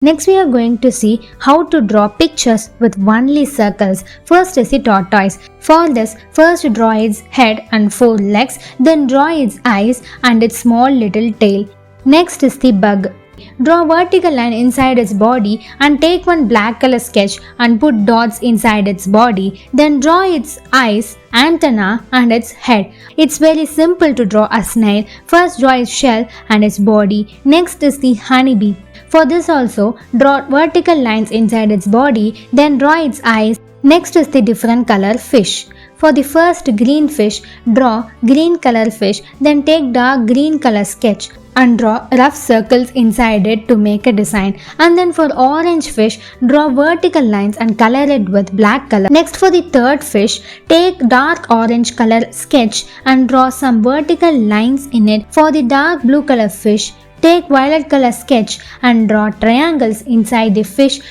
Next we are going to see how to draw pictures with only circles. First is the tortoise. For this, first draw its head and 4 legs, then draw its eyes and its small little tail. Next is the bug. Draw vertical line inside its body and take one black color sketch and put dots inside its body. Then draw its eyes, antenna and its head. It's very simple to draw a snail. First draw its shell and its body. Next is the honeybee. For this also, draw vertical lines inside its body, then draw its eyes. Next is the different color fish. For the first green fish, draw green color fish, then take dark green color sketch and draw rough circles inside it to make a design. And then for orange fish, draw vertical lines and color it with black color. Next for the third fish, take dark orange color sketch and draw some vertical lines in it. For the dark blue color fish, take violet color sketch and draw triangles inside the fish